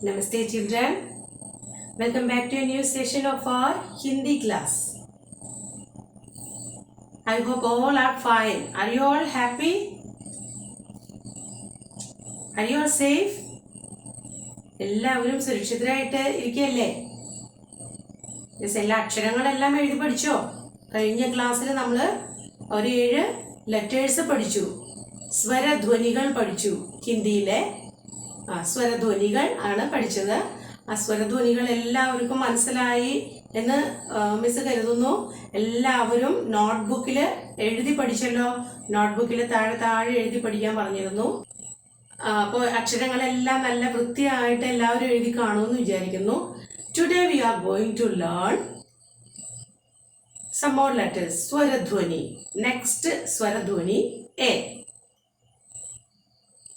Namaste children. Welcome back to a new session of our Hindi class. I hope all are fine. Are you all happy? Are you all safe? എല്ലാവരും സുരക്ഷിതരായിട്ട് ഇരിക്കല്ലേ? എല്ലാ അക്ഷരങ്ങളെല്ലാം എഴുതി പഠിച്ചോ? കഴിഞ്ഞ ക്ലാസ്സിൽ നമ്മൾ ഒരു 7 ലെറ്റേഴ്സ് പഠിച്ചു. സ്വരധ്വനികൾ പഠിച്ചു. ഹിന്ദിയിലെ സ്വരധ്വനികൾ ആണ് പഠിച്ചത്. ആ സ്വരധ്വനികൾ എല്ലാവർക്കും മനസ്സിലായി എന്ന് മിസ് കരുതുന്നു. എല്ലാവരും നോട്ട്ബുക്കിൽ എഴുതി പഠിച്ചല്ലോ. നോട്ട്ബുക്കിൽ താഴെ എഴുതി പഠിക്കാൻ പറഞ്ഞിരുന്നു. അപ്പോൾ അക്ഷരങ്ങളെല്ലാം നല്ല വൃത്തിയായിട്ട് എല്ലാവരും എഴുതി കാണുമെന്ന് വിചാരിക്കുന്നു. Today we are going to learn some more letters. Swaradhwani. Next Swaradhwani A.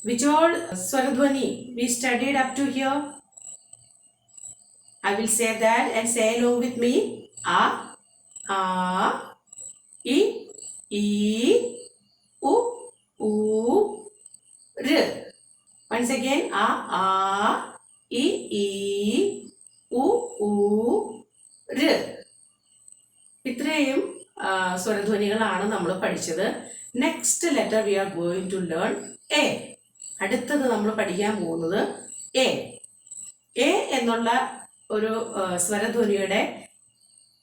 Which all Swaradhwani we studied up to here? I will say that and say along with me. A, I, U, R. Once again, A, I, U, R. ഇത്രയും സ്വരധ്വനികളാണ് നമ്മൾ പഠിച്ചത്. Next letter we are going to learn A. അടുത്തത് നമ്മൾ പഠിക്കാൻ പോകുന്നത് A. A എന്നുള്ള ഒരു സ്വരധ്വനിയുടെ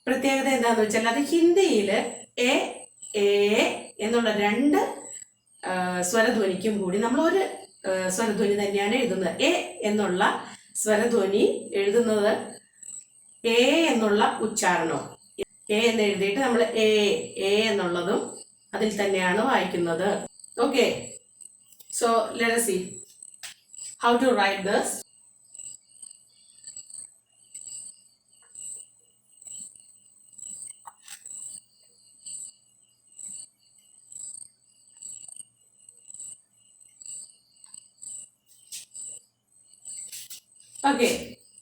പ്രത്യേകത എന്താണെന്ന് വെച്ചാൽ അത് ഹിന്ദിയിൽ എ എന്നുള്ള 2 സ്വരധ്വനിക്കും കൂടി നമ്മൾ ഒരു സ്വരധ്വനി തന്നെയാണ് എഴുതുന്നത്. എ എന്നുള്ള സ്വരധ്വനി എഴുതുന്നത് എ എന്നുള്ള ഉച്ചാരണവും എ എന്ന് എഴുതിയിട്ട് നമ്മൾ എ എന്നുള്ളതും അതിൽ തന്നെയാണ് വായിക്കുന്നത്. Okay, so let us see how to write this. Okay,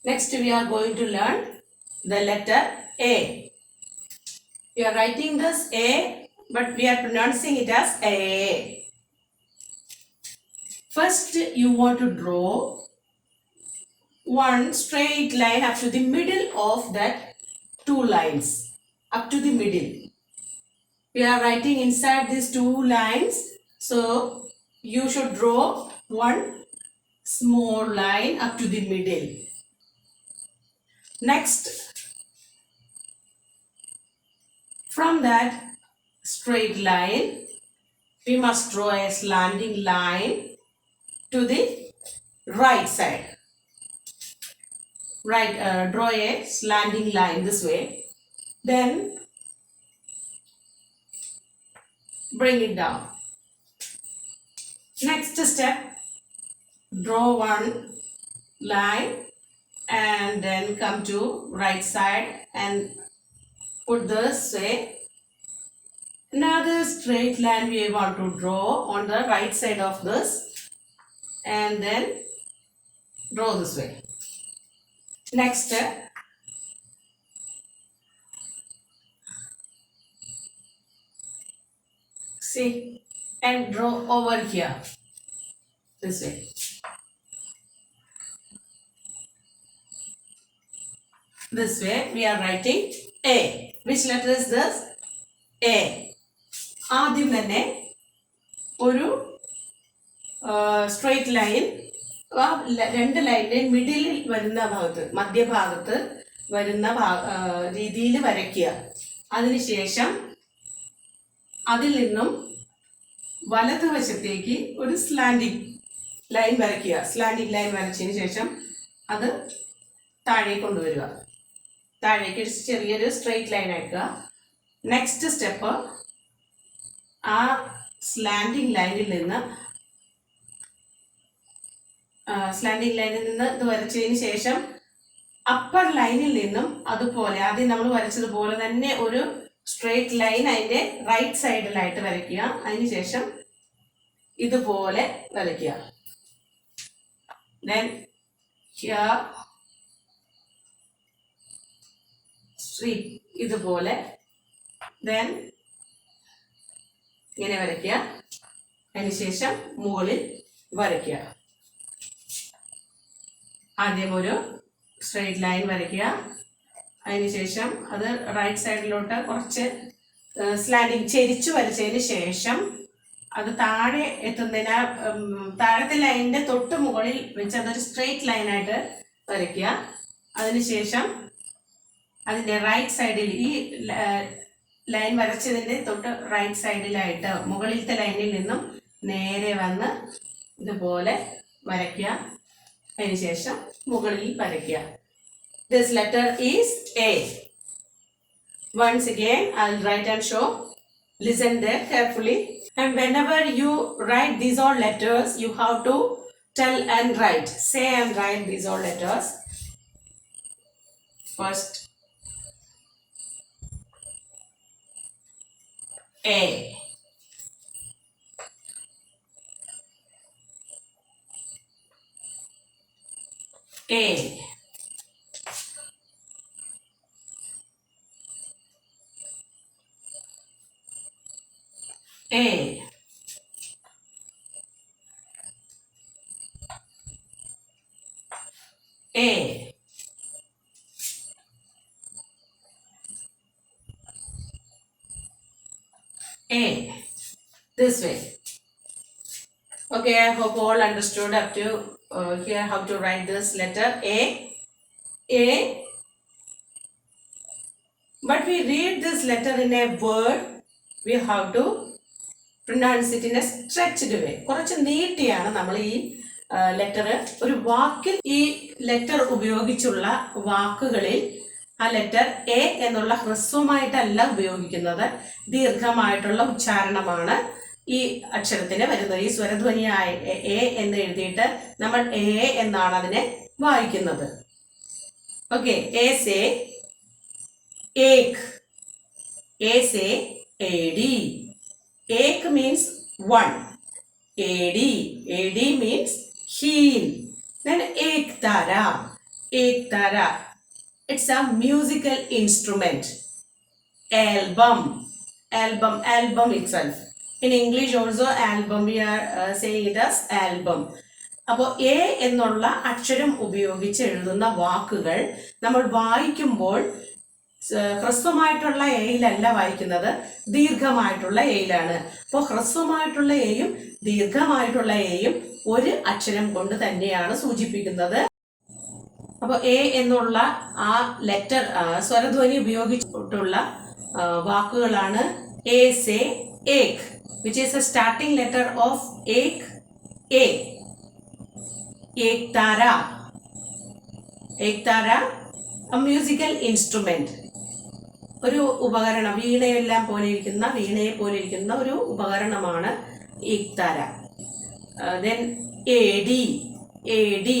next we are going to learn the letter A. We are writing this A, but we are pronouncing it as A. First, you want to draw one straight line up to the middle of that 2 lines. Up to the middle. We are writing inside these 2 lines. So, you should draw one small line up to the middle. Next, from that straight line, we must draw a slanting line to the right side. Draw a slanting line this way. Then bring it down. Next step, draw one line and then come to right side and put this way. Another straight line we want to draw on the right side of this and then draw this way. Next step, see, and draw over here this way. This way we are writing A. Which letter is this? A. ആദ്യം തന്നെ ഒരു straight line 2 ലൈനിന്റെ മിഡിലിൽ വരുന്ന ഭാഗത്ത്, മധ്യഭാഗത്ത് വരുന്ന രീതിയിൽ വരയ്ക്കുക. അതിനുശേഷം അതിൽ നിന്നും വലതുവശത്തേക്ക് ഒരു സ്ലാൻഡിങ് ലൈൻ വരയ്ക്കുക. സ്ലാൻഡിങ് ലൈൻ വരച്ചതിന് ശേഷം അത് താഴേക്ക് കൊണ്ടുവരിക. താഴേക്ക് ചെറിയൊരു സ്ട്രെയിറ്റ് ലൈൻ ആക്കുക. നെക്സ്റ്റ് സ്റ്റെപ്പ്, ആ സ്ലാൻഡിങ് ലൈനിൽ നിന്ന് ഇത് വരച്ചതിന് ശേഷം അപ്പർ ലൈനിൽ നിന്നും അതുപോലെ ആദ്യം നമ്മൾ വരച്ചതുപോലെ തന്നെ ഒരു സ്ട്രെയിറ്റ് ലൈൻ അതിൻ്റെ റൈറ്റ് സൈഡിലായിട്ട് വരയ്ക്കുക. അതിനുശേഷം ഇതുപോലെ വരയ്ക്കുക. ദെൻ ഹിയർ ഇതുപോലെ, ദെൻ ഇങ്ങനെ വരയ്ക്കുക. അതിനുശേഷം മുകളിൽ വരയ്ക്കുക. ആദ്യം ഒരു സ്ട്രെയിറ്റ് ലൈൻ വരയ്ക്കുക. അതിനുശേഷം അത് റൈറ്റ് സൈഡിലോട്ട് കുറച്ച് സ്ലാൻഡിങ് ചെരിച്ചു വരച്ചതിന് ശേഷം അത് താഴെ എത്തുന്നതിന് താഴത്തെ ലൈനിന്റെ തൊട്ട് മുകളിൽ വെച്ച് അതൊരു സ്ട്രെയിറ്റ് ലൈനായിട്ട് വരയ്ക്കുക. അതിനുശേഷം അതിന്റെ റൈറ്റ് സൈഡിൽ ഈ ലൈൻ വരച്ചതിന്റെ തൊട്ട് റൈറ്റ് സൈഡിലായിട്ട് മുകളിലത്തെ ലൈനിൽ നിന്നും നേരെ വന്ന് ഇതുപോലെ വരയ്ക്കുക. അതിനുശേഷം മുകളിൽ വരയ്ക്കുക. This letter is A. Once again, I'll write and show. Listen there carefully. And whenever you write these all letters, you have to tell and write. Say and write these all letters. First, A. A. A. A. A. This way. Okay, I hope all understood up to here how to write this letter A. A. But we read this letter in a word. We have to pronounce it in a stretched way. കുറച്ച് നീട്ടിയാണ് നമ്മൾ ഈ letter ഒരു വാക്കിൽ ഈ letter ഉപയോഗിച്ചുള്ള വാക്കുകളിൽ ആ letter A എന്നുള്ള ഹ്രസ്വമായിട്ടല്ല ഉപയോഗിക്കുന്നത്. ദീർഘമായിട്ടുള്ള ഉച്ചാരണമാണ് ഈ അക്ഷരത്തിന് വരുന്നത്. ഈ സ്വരധ്വനിയായ എ എന്ന് എഴുതിയിട്ട് നമ്മൾ എ എന്നാണ് അതിനെ വായിക്കുന്നത്. ഓക്കെ, എ സേ ഏക്, A say AD. Ek means one. AD. AD means heel. Then ek tara. Ek tara. It's a musical instrument. Album. Album. Album itself. In English also album we are saying it as album. അപ്പോൾ A എന്നുള്ള അക്ഷരം ഉപയോഗിച്ച് എഴുതുന്ന വാക്കുകൾ നമ്മൾ വായിക്കുമ്പോൾ ഹ്രസ്വമായിട്ടുള്ള എയിലല്ല വായിക്കുന്നത്, ദീർഘമായിട്ടുള്ള എയിലാണ്. അപ്പോൾ ഹ്രസ്വമായിട്ടുള്ള എയും ദീർഘമായിട്ടുള്ള എയും ഒരു അക്ഷരം കൊണ്ട് തന്നെയാണ് സൂചിപ്പിക്കുന്നത്. അപ്പോൾ എ എന്നുള്ള ആ ലെറ്റർ സ്വരധ്വനി ഉപയോഗിച്ചിട്ടുള്ള വാക്കുകളാണ് എ സേ ek, which is a starting letter of ek. A. Ek tara. Ek tara a musical instrument. ഒരു ഉപകരണം, വീണയെ പോലെ ഇരിക്കുന്ന ഒരു ഉപകരണമാണ് ഇക്താര. ദെൻ എ ഡി. എ ഡി.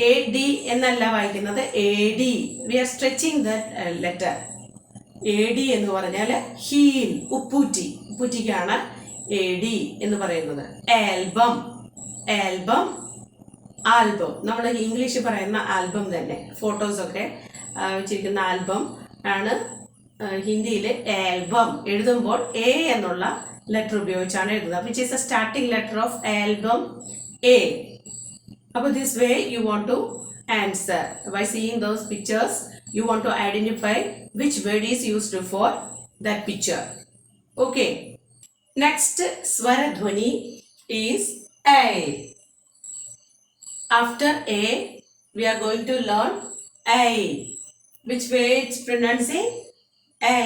എ ഡി എന്നല്ല വായിക്കുന്നത്, എ ഡി. We are stretching the letter. എ ഡി എന്ന് പറഞ്ഞാൽ ഹീൽ, ഉപ്പൂറ്റി. ഉപ്പൂറ്റിക്കാണ് എ ഡി എന്ന് പറയുന്നത്. ആൽബം. ആൽബം. ആൽബം നമ്മൾ ഇംഗ്ലീഷിൽ പറയുന്ന ആൽബം തന്നെ, ഫോട്ടോസൊക്കെ വെച്ചിരിക്കുന്ന ആൽബം ആണ് ഹിന്ദിയിൽ ആൽബം. എഴുതുമ്പോൾ എ എന്നുള്ള ലെറ്റർ ഉപയോഗിച്ചാണ് എഴുതുന്നത്, which is a starting letter of album, എ. അപ്പോൾ this way you want to answer by seeing those pictures. You want to identify which word is used for that picture. Okay, next സ്വരധ്വനി is എ. After A, we are going to learn A. Which way it's pronouncing? A.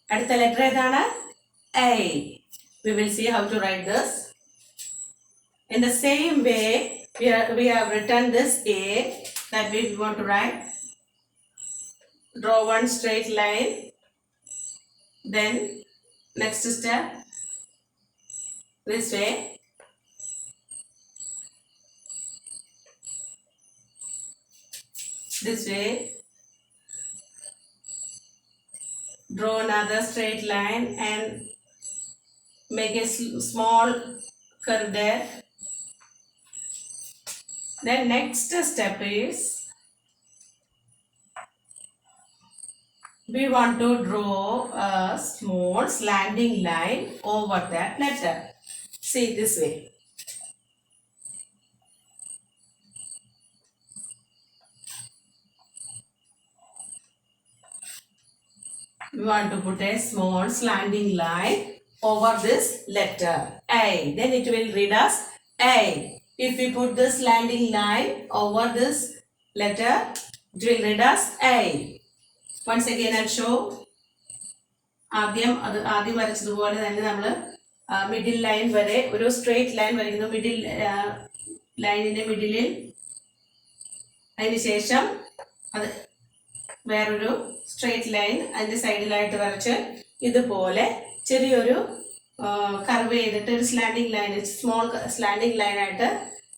അടുത്ത letter ഏതാണ്? A. We will see how to write this. In the same way, we have written this A. That way we want to write. Draw one straight line. Then next step. This way. This way, draw another straight line and make a small curve there. Then next step is we want to draw a small slanting line over that letter. See this way. we want to put a small slanting line over this letter A. Then it will read as A. If we put the slanting line over this letter, it will read as A. Once again I'll show. ആദ്യം വരച്ചതുപോലെ തന്നെ നമ്മൾ middle line വരെ ഒരു straight line വരയ്ക്കുന്നു. Middle ലൈനിന്റെ മിഡിലിൽ, അതിനുശേഷം അത് വേറൊരു സ്ട്രെയിറ്റ് ലൈൻ അതിന്റെ സൈഡിലായിട്ട് വരച്ച് ഇതുപോലെ ചെറിയൊരു കർവ് ചെയ്തിട്ട് ഒരു സ്ലാൻഡിങ് ലൈൻ, സ്മോൾ സ്ലാൻഡിങ് ലൈനായിട്ട്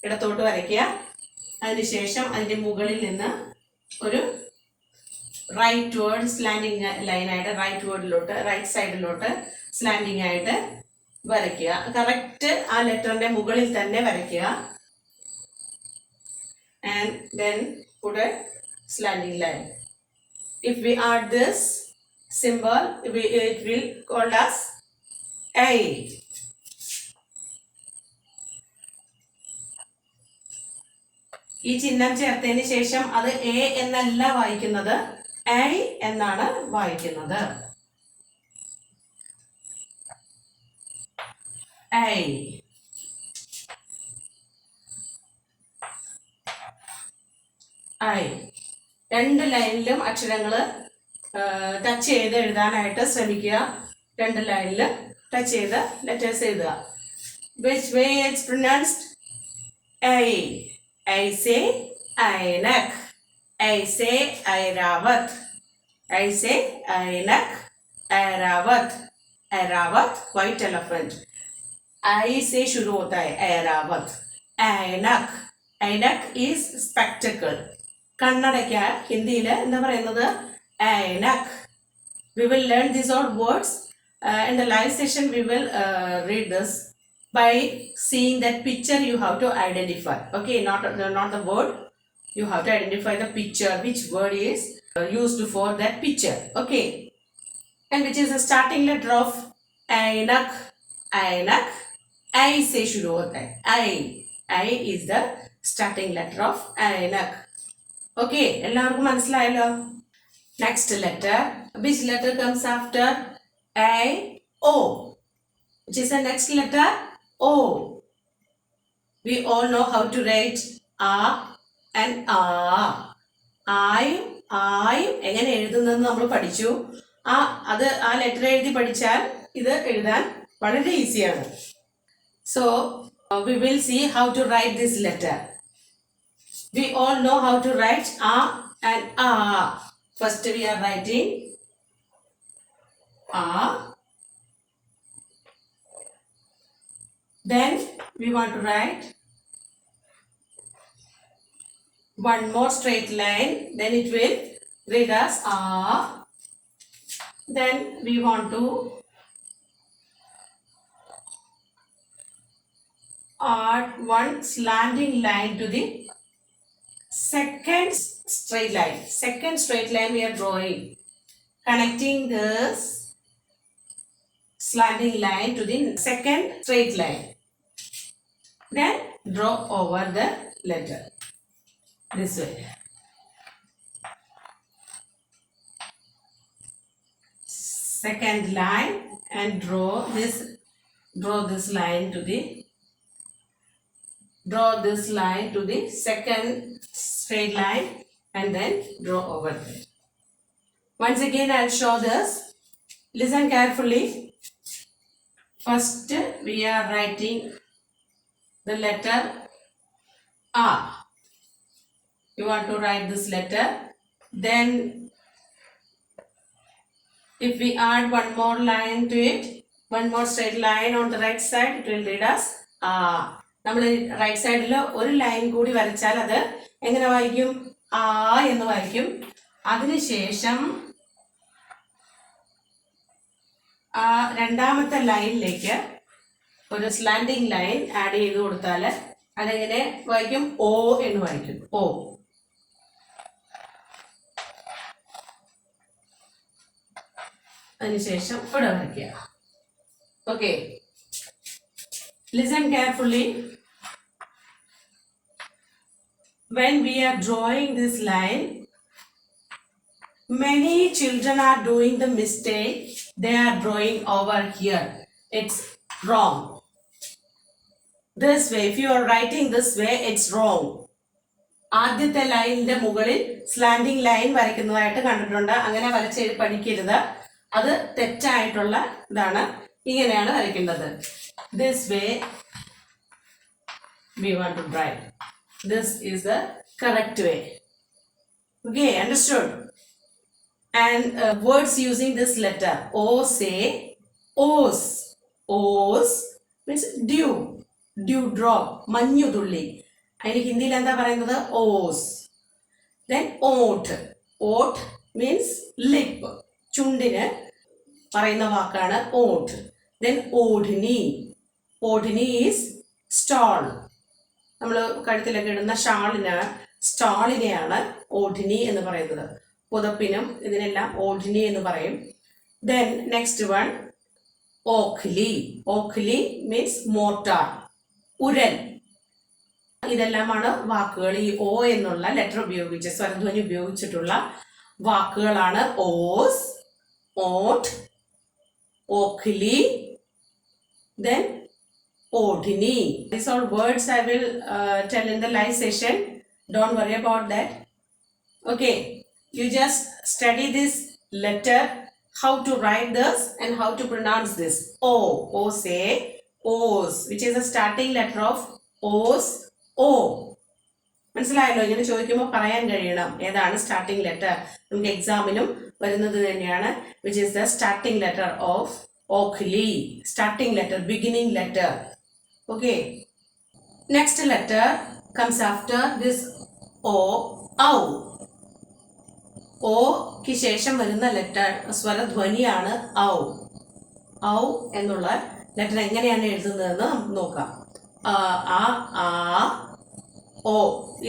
ഇടത്തോട്ട് വരയ്ക്കുക. അതിനുശേഷം അതിന്റെ മുകളിൽ നിന്ന് ഒരു റൈറ്റ് വേർഡ് സ്ലാൻഡിങ് ലൈനായിട്ട് റൈറ്റ് സൈഡിലോട്ട് സ്ലാൻഡിങ് ആയിട്ട് വരയ്ക്കുക. കറക്റ്റ് ആ ലെറ്ററിന്റെ മുകളിൽ തന്നെ വരയ്ക്കുക. And then put a slanting line. If we add this symbol, it will called as A. ഈ ചിഹ്നം ചേർത്തതിന് ശേഷം അത് A എന്നല്ല വായിക്കുന്നത്, A എന്നാണ് വായിക്കുന്നത്. A. I. രണ്ട് ലൈനിലും അക്ഷരങ്ങൾ ടച്ച് ചെയ്ത് എഴുതാനായിട്ട് ശ്രമിക്കുക. രണ്ട് ലൈനിൽ ടച്ച് ചെയ്ത് ലെറ്റേഴ്സ് എഴുതുക. Which way it's pronounced? A. I say Ainak. I say Airavat. I say Ainak. Airavat. Airavat, white elephant. I say शुरू होता है Airavat. Ainak. Ainak is spectacle. കണ്ണടയ്ക്ക ഹിന്ദിയിൽ എന്താ പറയുന്നത്? Ainak. We will learn these all words in the live session. We will read this by seeing that picture. You have to identify. Okay, not the word. You have to identify the picture. Which word is used for that picture? Okay, and which is the starting letter of Ainak. Ainak. I से शुरू होता है. I is the starting letter of Ainak. Okay, എല്ലാവർക്കും മനസ്സിലായല്ലോ? Next letter. Which letter comes after A? O. Which is the next letter? O. We all know how to write A and A. ആയും എങ്ങനെ എഴുതുന്നതെന്ന് നമ്മൾ പഠിച്ചു. അത് ആ letter എഴുതി പഠിച്ചാൽ ഇത് എഴുതാൻ വളരെ ഈസിയാണ്. So we will see how to write this letter. We all know how to write A and A. First we are writing A. Then we want to write one more straight line. Then it will read as A. Then we want to add one slanting line to the second straight line. Second straight line we are drawing, connecting this slanting line to the second straight line. Then draw over the letter this way. Second line and draw this line to the second straight line and then draw over there. Once again I'll show this. Listen carefully. First we are writing the letter A. You want to write this letter. Then if we add one more line to it, one more straight line on the right side, it will read as A. നമ്മൾ right സൈഡിൽ ഒരു line കൂടി വരച്ചാൽ അത് എങ്ങനെ വായിക്കും? ആ എന്ന് വായിക്കും. അതിനുശേഷം ആ രണ്ടാമത്തെ ലൈനിലേക്ക് ഒരു സ്ലാൻഡിങ് ലൈൻ ആഡ് ചെയ്ത് കൊടുത്താൽ അതെങ്ങനെ വായിക്കും? ഓ എന്ന് വായിക്കും. ഓ. അതിനുശേഷം ഇവിടെ വരയ്ക്കുക. Okay, listen carefully. When we are drawing this line, Many children are doing the mistake. They are drawing over here. It's wrong. This way, if you are writing this way, it's wrong. ആദ്യത്തെ ലൈനിന്റെ മുകളിൽ slanting line വരയ്ക്കുന്നതായിട്ട് കണ്ടിട്ടുണ്ട്. അങ്ങനെ വരച്ച് പഠിക്കരുത്. അത് തെറ്റായിട്ടുള്ള ഇതാണ്. ഇങ്ങനെയാണ് വരയ്ക്കേണ്ടത്. This way we want to write. This is the correct way. Okay, understood? And words using this letter O, say O's. O's means dew, dewdrop, മഞ്ഞുതുള്ളി. അതിന് ഹിന്ദിയിൽ എന്താ പറയുന്നത്? O's. Then oat. Oat means lip, ചുണ്ടിന് പറയുന്ന വാക്കാണ് oat. Then odhni. Odhni is stall. നമ്മൾ കഴുത്തിലൊക്കെ ഇടുന്ന സ്റ്റാളിനെയാണ് ഓഢിനി എന്ന് പറയുന്നത്. പുതപ്പിനും ഇതിനെല്ലാം ഓഢിനി എന്ന് പറയും. ദെൻ നെക്സ്റ്റ് വൺ ഓഖ്ലി. ഓഖ്ലി മീൻസ് മോട്ടാർ, ഉരൽ. ഇതെല്ലാമാണ് വാക്കുകൾ. ഈ ഓ എന്നുള്ള ലെറ്റർ ഉപയോഗിച്ച് സ്വരധ്വനി ഉപയോഗിച്ചിട്ടുള്ള വാക്കുകളാണ് ഓസ്, ഓട്ട്, ഓഖ്ലി, then Odhini. These are words I will tell in the live session. Don't worry about that. Okay, you just study this letter, how to write this and how to pronounce this. O. O say O's, which is the starting letter of O's. O. മനസ്സിലായല്ലോ? ഇങ്ങനെ ചോദിക്കുമ്പോൾ പറയാൻ കഴിയണം ഏതാണ് starting letter. നമുക്ക് എക്സാമിനും വരുന്നത് തന്നെയാണ്. Which is the starting letter of ഓഖ്ലി. Starting letter, beginning letter. Okay, next letter comes after this O, Au. O ക്ക് ശേഷം വരുന്ന ലെറ്റർ സ്വരധ്വനിയാണ് ഔ. ഔ എന്നുള്ള ലെറ്റർ എങ്ങനെയാണ് എഴുതുന്നതെന്ന് നമുക്ക് നോക്കാം. ആ ഓ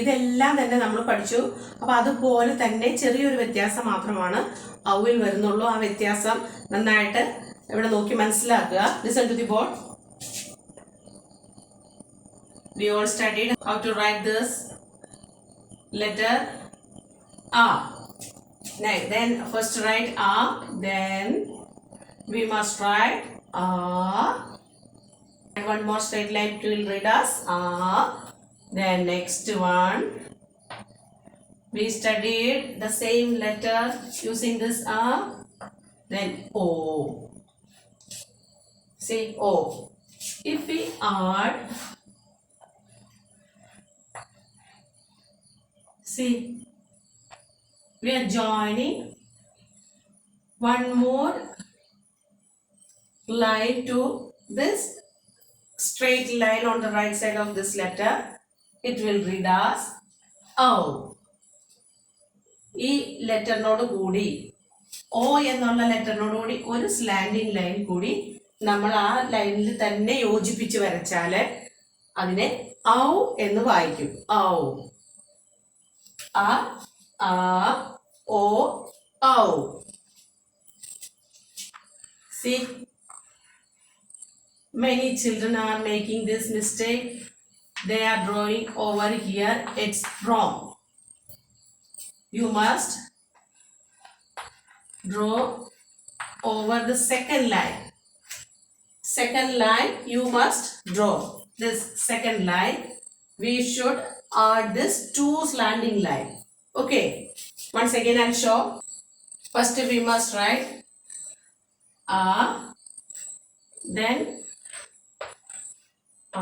ഇതെല്ലാം തന്നെ നമ്മൾ പഠിച്ചു. അപ്പൊ അതുപോലെ തന്നെ ചെറിയൊരു വ്യത്യാസം മാത്രമാണ് ഔവിൽ വരുന്നുള്ളൂ. ആ വ്യത്യാസം നന്നായിട്ട് ഇവിടെ നോക്കി മനസ്സിലാക്കുക. Listen to the board. We all studied how to write this letter A. Next, then first write A, then we must write A. And one more straight line will read us A. Then next one, we studied the same letter using this A. Then O. See O. If we add, see, we are joining one more line to this straight line on the right side of this letter. It will read as O. ഈ ലെറ്ററിനോട് കൂടി O എന്നുള്ള ലെറ്ററിനോട് കൂടി ഒരു slanting line കൂടി നമ്മൾ ആ ലൈനിൽ തന്നെ യോജിപ്പിച്ച് വരച്ചാൽ അതിനെ ഔ എന്ന് വായിക്കും. ഔ. A, O, Au. See, many children are making this mistake. They are drawing over here. It's wrong. You must draw over the second line. Second line you must draw. This second line we should add this two slanting line. Okay, once again I'll show. First we must write A, then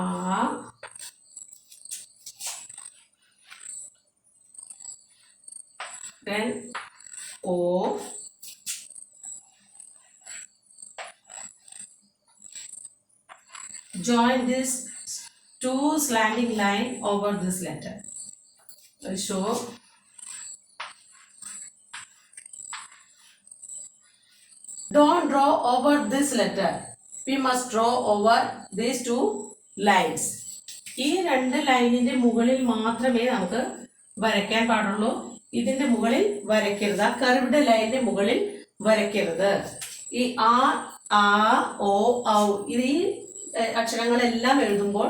A, then O, join this two slanting line over this letter. I'll show. Don't draw over this letter. We must draw over these two lines. ഈ രണ്ട് ലൈനിന്റെ മുകളിൽ മാത്രമേ നമുക്ക് വരയ്ക്കാൻ പാടുള്ളൂ. ഇതിന്റെ മുകളിൽ വരയ്ക്കരുത്. ആ കർവ്ഡ് ലൈനിന്റെ മുകളിൽ വരയ്ക്കരുത്. ഈ ആ, ഓ, ഔ ഈ അക്ഷരങ്ങളെല്ലാം എഴുതുമ്പോൾ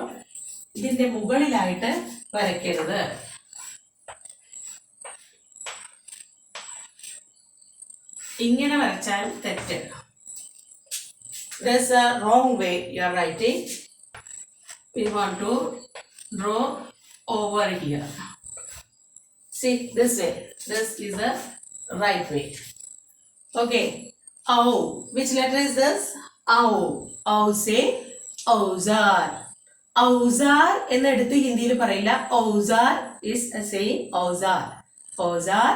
ഇതിന്റെ മുകളിലായിട്ട് വരയ്ക്കരുത്. ഇങ്ങനെ വരച്ചാൽ തെറ്റ്. There's a wrong way you are writing. We want to draw over here. See, this way. This is the right way. Okay. Ow. Which letter is this? Ow. Ow say Auzar. Auzar എന്നെടുത്ത് ഹിന്ദിയിൽ പറയില്ല. Auzar is saying Auzar. Auzar,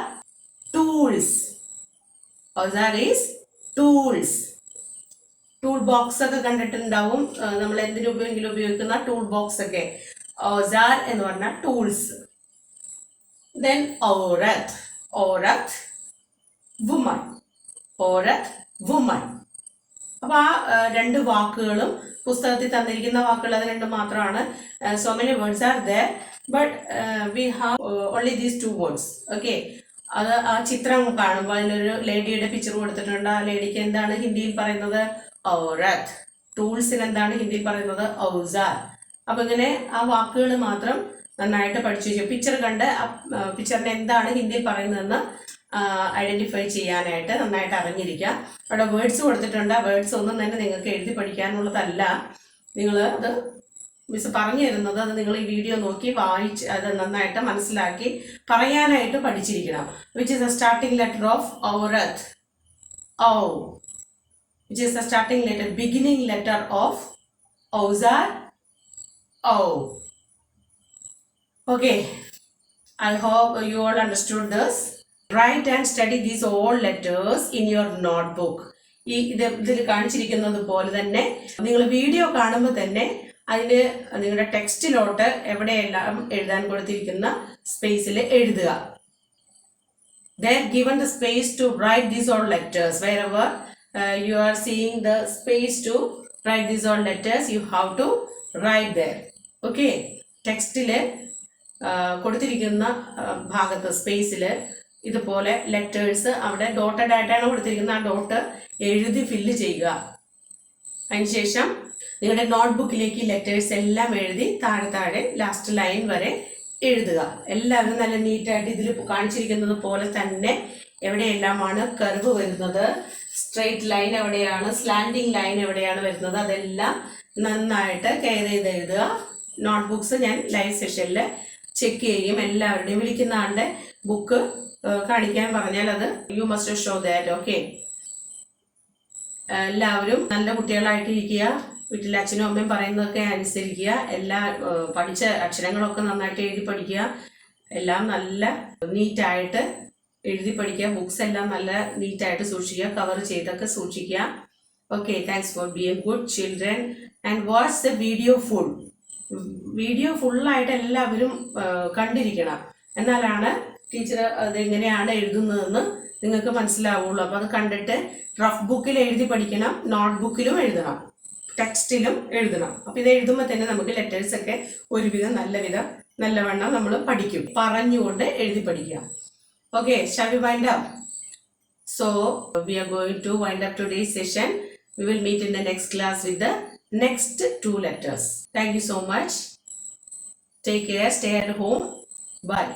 tools. Auzar is tools. Tool box ഒക്കെ കണ്ടിട്ടുണ്ടാവും. നമ്മൾ എന്തിനു ഉപയോഗിക്കുന്ന tool box ഒക്കെ. ഔസാർ എന്ന് പറഞ്ഞാൽ ടൂൾസ്. ദെൻ ഔറത്ത്. ഔറത്ത് വുമൺ. ഔറത്ത് വുമൺ. അപ്പൊ ആ രണ്ട് വാക്കുകളും പുസ്തകത്തിൽ തന്നിരിക്കുന്ന വാക്കുകൾ അത് രണ്ട് മാത്രമാണ്. So many words are there, but we have only these 2 words. Okay. അത് ആ ചിത്രം കാണുമ്പോൾ അതിലൊരു ലേഡിയുടെ പിക്ചർ കൊടുത്തിട്ടുണ്ട്. ആ ലേഡിക്ക് എന്താണ് ഹിന്ദിയിൽ പറയുന്നത്? ഔറത്ത്. ടൂൾസിന് എന്താണ് ഹിന്ദിയിൽ പറയുന്നത്? ഔസാർ. അപ്പൊ ഇങ്ങനെ ആ വാക്കുകൾ മാത്രം നന്നായിട്ട് പഠിച്ചു വെച്ചു. പിക്ചർ കണ്ട് പിക്ചറിന് എന്താണ് ഹിന്ദിയിൽ പറയുന്നതെന്ന് ഐഡന്റിഫൈ ചെയ്യാനായിട്ട് നന്നായിട്ട് അറിഞ്ഞിരിക്കാം. അവിടെ വേർഡ്സ് കൊടുത്തിട്ടുണ്ട്. വേർഡ്സ് ഒന്നും തന്നെ നിങ്ങൾക്ക് എഴുതി പഠിക്കാനുള്ളതല്ല. നിങ്ങൾ അത് മിസ് പറഞ്ഞു തരുന്നത് അത് നിങ്ങൾ ഈ വീഡിയോ നോക്കി വായിച്ച് അത് നന്നായിട്ട് മനസ്സിലാക്കി പറയാനായിട്ട് പഠിച്ചിരിക്കണം. Which is the starting letter of ഔറത്ത്? ഔ. Which is the starting letter, beginning letter of Auzar? O. Okay. I hope you all understood this. Write and study these all letters in your notebook. ഇതിൽ കാണിച്ചിരിക്കുന്നത് പോലെ തന്നെ നിങ്ങൾ video കാണുമ്പോൾ തന്നെ അതിന് നിങ്ങളുടെ ടെക്സ്റ്റിലോട്ട് എവിടെയെല്ലാം എഴുതാൻ കൊടുത്തിരിക്കുന്ന സ്പേസിൽ എഴുതുക. They are given the space to write these all letters. Wherever you are seeing the space to write these all letters, you have to write there. Okay. ടെക്സ്റ്റില് കൊടുത്തിരിക്കുന്ന ഭാഗത്ത് സ്പേസിൽ ഇതുപോലെ ലെറ്റേഴ്സ് അവിടെ ഡോട്ടഡ് ആയിട്ടാണ് കൊടുത്തിരിക്കുന്നത്. ആ ഡോട്ട് എഴുതി ഫില്ല് ചെയ്യുക. അതിനുശേഷം നിങ്ങളുടെ നോട്ട്ബുക്കിലേക്ക് ലെറ്റേഴ്സ് എല്ലാം എഴുതി താഴെ ലാസ്റ്റ് ലൈൻ വരെ എഴുതുക. എല്ലാവരും നല്ല നീറ്റായിട്ട് ഇതിൽ കാണിച്ചിരിക്കുന്നത് പോലെ തന്നെ എവിടെയെല്ലാമാണ് കർവ് വരുന്നത്, സ്ട്രെയിറ്റ് ലൈൻ എവിടെയാണ്, സ്ലാൻഡിങ് ലൈൻ എവിടെയാണ് വരുന്നത്, അതെല്ലാം നന്നായിട്ട് കെയർ ചെയ്ത് എഴുതുക. നോട്ട്ബുക്സ് ഞാൻ ലൈവ് സെഷനിൽ ചെക്ക് ചെയ്യും. എല്ലാവരുടെയും വിളിക്കുന്ന ആളുടെ ബുക്ക് കാണിക്കാൻ പറഞ്ഞാൽ അത് you must show that. Okay. എല്ലാവരും നല്ല കുട്ടികളായിട്ടിരിക്കുക. വീട്ടിൽ അച്ഛനും അമ്മയും പറയുന്നതൊക്കെ അനുസരിക്കുക. എല്ലാ പഠിച്ച അക്ഷരങ്ങളൊക്കെ നന്നായിട്ട് എഴുതി പഠിക്കുക. എല്ലാം നല്ല നീറ്റായിട്ട് എഴുതി പഠിക്കുക. ബുക്സ് എല്ലാം നല്ല നീറ്റായിട്ട് സൂക്ഷിക്കുക. കവർ ചെയ്തൊക്കെ സൂക്ഷിക്കുക. Okay. Thanks for being good children and watch the video full. Video ഫുള്ളായിട്ട് എല്ലാവരും കണ്ടിരിക്കണം. എന്നാലാണ് ടീച്ചർ അതെങ്ങനെയാണ് എഴുതുന്നതെന്ന് നിങ്ങൾക്ക് മനസ്സിലാവുള്ളൂ. അപ്പോൾ അത് കണ്ടിട്ട് റഫ് ബുക്കിൽ എഴുതി പഠിക്കണം, നോട്ട് ബുക്കിലും എഴുതണം, ടെക്സ്റ്റിലും എഴുതണം. അപ്പോൾ ഇത് എഴുതുമ്പോൾ തന്നെ നമുക്ക് ലെറ്റേഴ്സൊക്കെ ഒരുവിധം നല്ലവണ്ണം നമ്മൾ പഠിക്കും. പറഞ്ഞുകൊണ്ട് എഴുതി പഠിക്കാം. Okay, shall we wind up? So, we are going to wind up today's session. We will meet in the next class with the next 2 letters. Thank you so much. Take care. Stay at home. Bye.